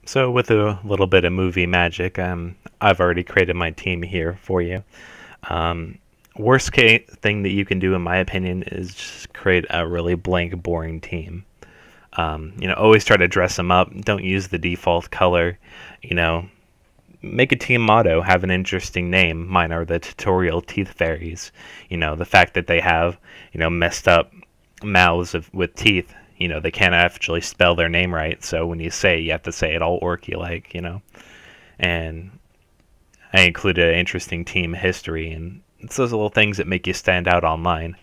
So with a little bit of movie magic, I've already created my team here for you. Um, Worst case thing that you can do, in my opinion, is just create a really blank, boring team. Always try to dress them up. Don't use the default color. You know, make a team motto. Have an interesting name. Mine are the tutorial teeth fairies. The fact that they have, messed up mouths with teeth. They can't actually spell their name right. So when you say, you have to say it all orky like. And I included an interesting team history, and it's those little things that make you stand out online.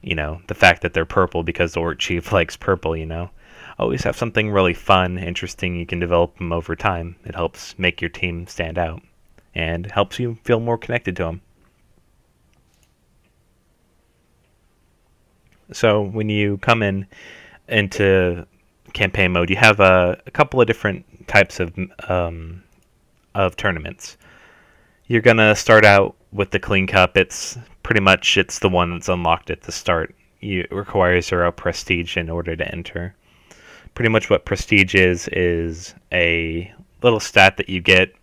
The fact that they're purple because the Orc Chief likes purple. Always have something really fun, interesting. You can develop them over time. It helps make your team stand out and helps you feel more connected to them. So when you come into campaign mode, you have a couple of different types of tournaments. You're gonna start out with the Clean Cup. It's the one that's unlocked at the start. It requires 0 prestige in order to enter. Pretty much what prestige is a little stat that you get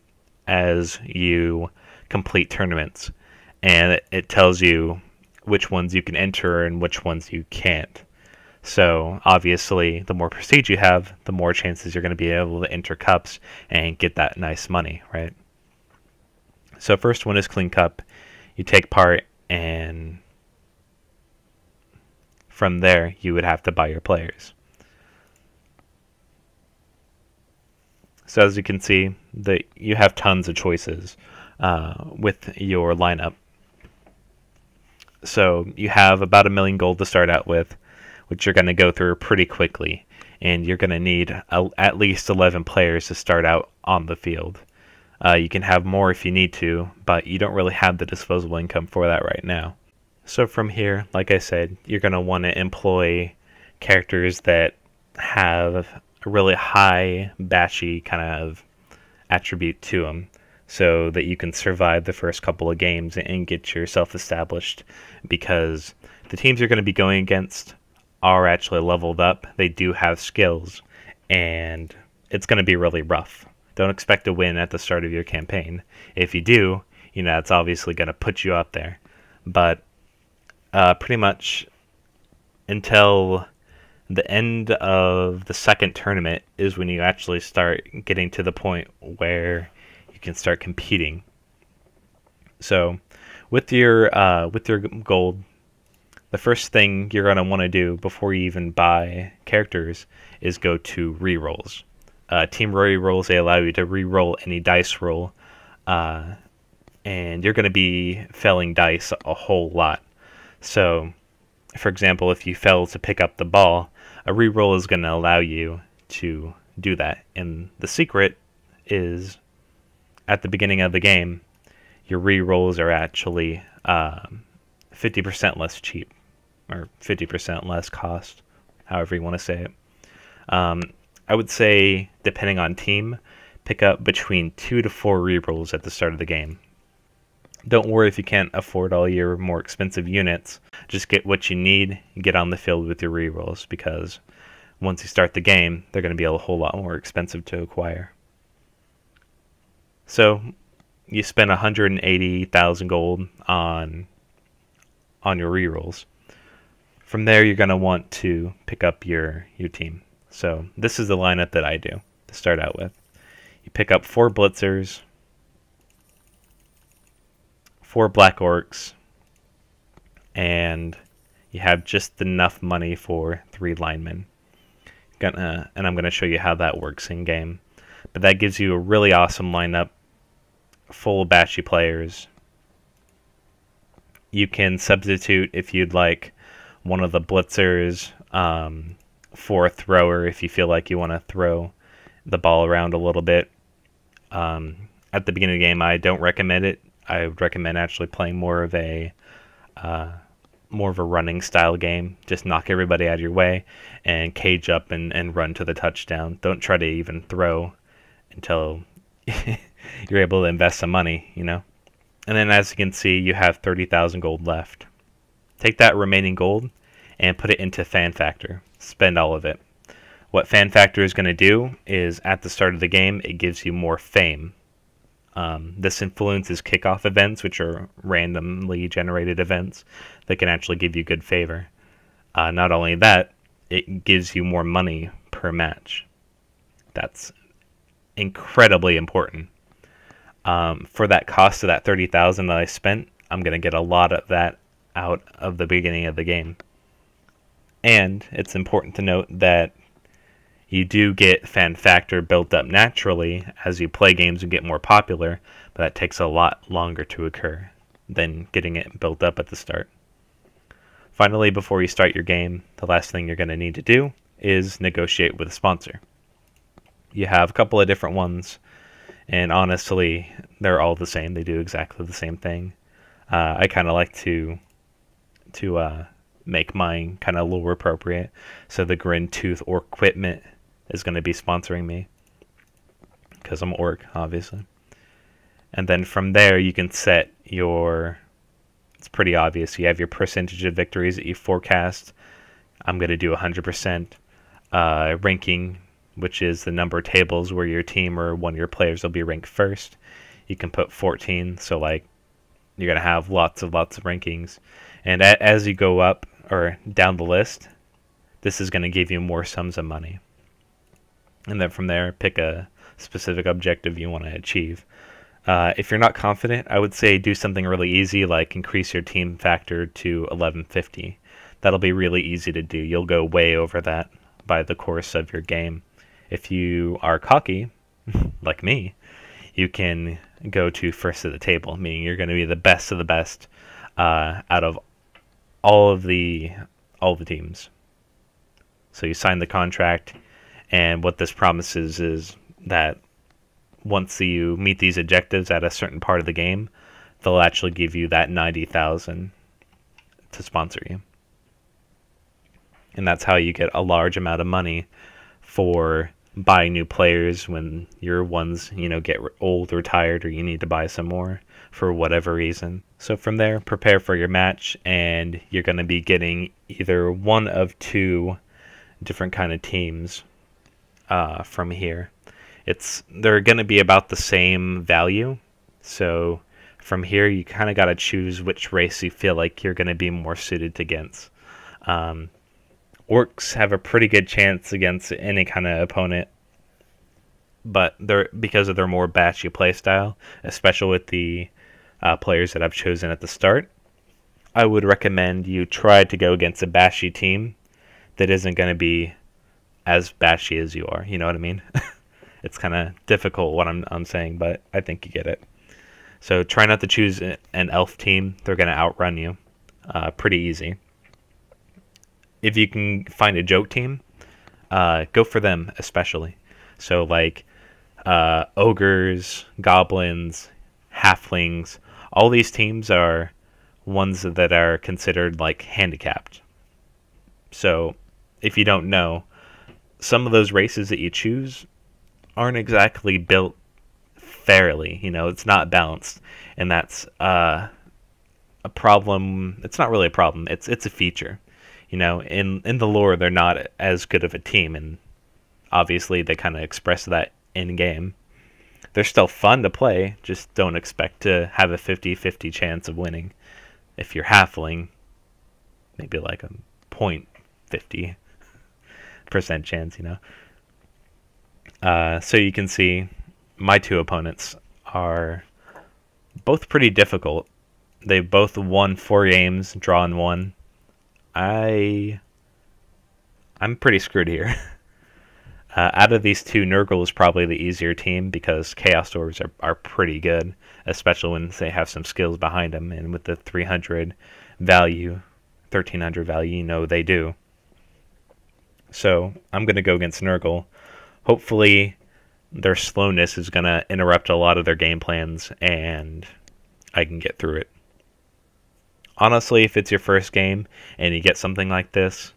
as you complete tournaments, and it tells you which ones you can enter and which ones you can't. So obviously, the more prestige you have, the more chances you're going to be able to enter cups and get that nice money, right? So first one is Clean Cup. You take part, and from there you would have to buy your players. So as you can see, you have tons of choices with your lineup. So you have about 1 million gold to start out with, which you're going to go through pretty quickly, and you're going to need at least 11 players to start out on the field. You can have more if you need to, but you don't really have the disposable income for that right now. So from here, like I said, you're going to want to employ characters that have a really high bashy kind of attribute to them, so that you can survive the first couple of games and get yourself established, because the teams you're going to be going against are actually leveled up. They do have skills, and it's going to be really rough. Don't expect to win at the start of your campaign. If you do, it's obviously going to put you up there. But pretty much until the end of the second tournament is when you actually start getting to the point where you can start competing. So with your gold, the first thing you're going to want to do before you even buy characters is go to rerolls. Team rerolls, they allow you to reroll any dice roll, and you're going to be felling dice a whole lot. So, for example, if you fail to pick up the ball, a reroll is going to allow you to do that. And the secret is, at the beginning of the game, your rerolls are actually 50% less cheap, or 50% less cost, however you want to say it. I would say, depending on team, pick up between 2 to 4 rerolls at the start of the game. Don't worry if you can't afford all your more expensive units. Just get what you need and get on the field with your rerolls, because once you start the game, they're going to be a whole lot more expensive to acquire. So you spend 180,000 gold on your rerolls. From there, you're going to want to pick up your team. So this is the lineup that I do to start out with. You pick up 4 blitzers, 4 black orcs, and you have just enough money for 3 linemen. And I'm going to show you how that works in game. But that gives you a really awesome lineup, full of bashy players. You can substitute, if you'd like, one of the blitzers for a thrower if you feel like you want to throw the ball around a little bit. At the beginning of the game, I don't recommend it. I would recommend actually playing more of a running style game. Just knock everybody out of your way and cage up and run to the touchdown. Don't try to even throw until you're able to invest some money, And then, as you can see, you have 30,000 gold left. Take that remaining gold and put it into Fan Factor. Spend all of it. What Fan Factor is going to do is at the start of the game, it gives you more fame. This influences kickoff events, which are randomly generated events that can actually give you good favor. Not only that, it gives you more money per match. That's incredibly important. For that cost of that 30,000 that I spent, I'm going to get a lot of that out of the beginning of the game. And it's important to note that you do get Fan Factor built up naturally as you play games and get more popular, but that takes a lot longer to occur than getting it built up at the start. Finally, before you start your game, the last thing you're going to need to do is negotiate with a sponsor. You have a couple of different ones, and honestly, they're all the same. They do exactly the same thing. I kind of like to make mine kind of lore appropriate, so the Grin Tooth Orc Equipment is going to be sponsoring me because I'm Orc, obviously. And then from there, you can set your, it's pretty obvious, you have your percentage of victories that you forecast. I'm going to do 100%. Ranking, which is the number of tables where your team or one of your players will be ranked first. You can put 14, so like you're going to have lots of rankings. And as you go up or down the list, this is going to give you more sums of money. And then from there, pick a specific objective you want to achieve. If you're not confident, I would say do something really easy, like increase your team factor to 1150. That'll be really easy to do. You'll go way over that by the course of your game. If you are cocky, like me, you can go to first of the table, meaning you're going to be the best of the best out of all the teams. So you sign the contract, and what this promises is that once you meet these objectives at a certain part of the game, they'll actually give you that 90,000 to sponsor you. And that's how you get a large amount of money for buying new players when your ones, get old or tired, or you need to buy some more for whatever reason. So from there, prepare for your match, and you're going to be getting either one of two different kind of teams from here. They're going to be about the same value. So from here, you kind of got to choose which race you feel like you're going to be more suited to against. Orcs have a pretty good chance against any kind of opponent, but because of their more batchy playstyle, especially with the players that I've chosen at the start, I would recommend you try to go against a bashy team that isn't going to be as bashy as you are. You know what I mean? It's kind of difficult what I'm saying, but I think you get it. So try not to choose an elf team. They're going to outrun you pretty easy. If you can find a joke team, go for them especially. So like ogres, goblins, halflings, all these teams are ones that are considered like handicapped. So if you don't know, some of those races that you choose aren't exactly built fairly. It's not balanced, and that's a problem. It's not really a problem. It's a feature. In the lore, they're not as good of a team, and obviously they kind of express that in game. They're still fun to play, just don't expect to have a 50-50 chance of winning. If you're halfling, maybe like a 0.50% chance, So you can see my two opponents are both pretty difficult. They've both won 4 games, drawn 1. I'm pretty screwed here. Out of these two, Nurgle is probably the easier team because Chaos Dwarves are pretty good, especially when they have some skills behind them. And with the 300 value, 1300 value, they do. So I'm going to go against Nurgle. Hopefully their slowness is going to interrupt a lot of their game plans, and I can get through it. Honestly, if it's your first game and you get something like this,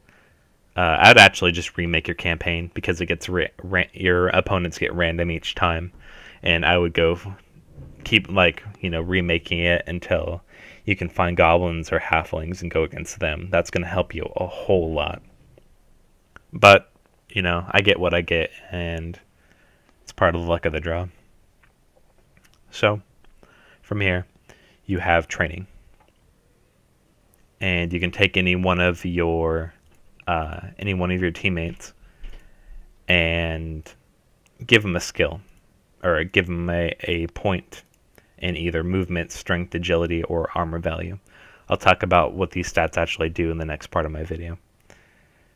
I'd actually just remake your campaign because it gets your opponents get random each time, and I would keep remaking it until you can find goblins or halflings and go against them. That's going to help you a whole lot. But you know, I get what I get, and it's part of the luck of the draw. So, from here, you have training. And you can take any one of your teammates and give them a skill, or give them a point in either movement, strength, agility, or armor value. I'll talk about what these stats actually do in the next part of my video.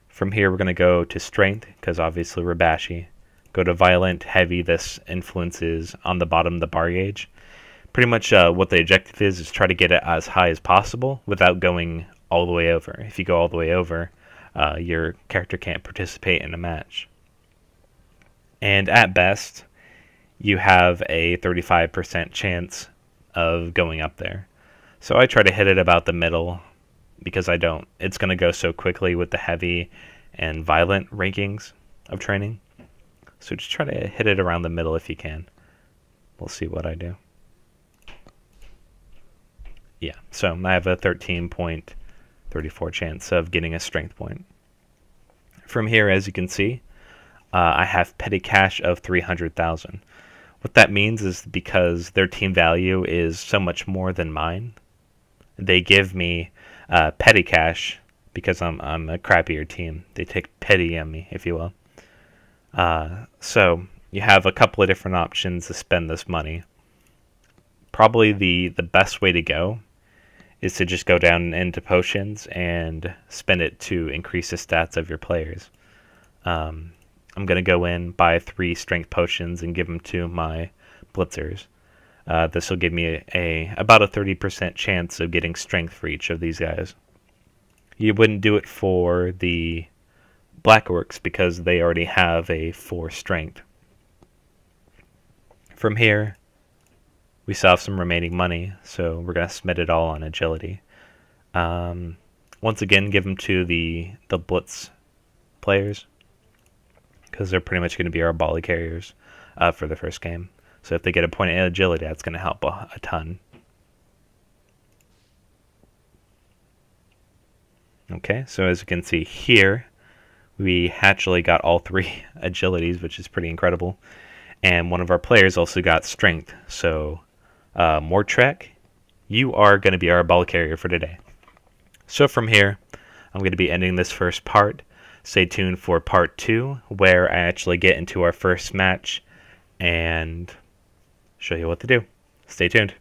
From here, we're going to go to strength, because obviously we're bashy. Go to violent, heavy. This influences on the bottom the bar gauge. Pretty much what the objective is try to get it as high as possible without going all the way over. If you go all the way over, your character can't participate in a match. And at best, you have a 35% chance of going up there. So I try to hit it about the middle, because it's going to go so quickly with the heavy and violent rankings of training. So just try to hit it around the middle if you can. We'll see what I do. Yeah, so I have a 13.34 chance of getting a strength point. From here, as you can see, I have petty cash of 300,000. What that means is because their team value is so much more than mine, they give me petty cash because I'm a crappier team. They take petty on me, if you will. So you have a couple of different options to spend this money. Probably the best way to go is to just go down into potions and spend it to increase the stats of your players. I'm going to go in, buy 3 strength potions, and give them to my blitzers. This will give me about a 30% chance of getting strength for each of these guys. You wouldn't do it for the black orcs because they already have a 4 strength. From here, we still have some remaining money, so we're going to spend it all on agility. Once again, give them to the blitz players, because they're pretty much going to be our ball carriers for the first game. So if they get a point in agility, that's going to help a ton. Okay, so as you can see here, we actually got all 3 agilities, which is pretty incredible. And one of our players also got strength. So, Mortrek, you are going to be our ball carrier for today. So from here, I'm going to be ending this first part. Stay tuned for part 2, where I actually get into our first match and show you what to do. Stay tuned.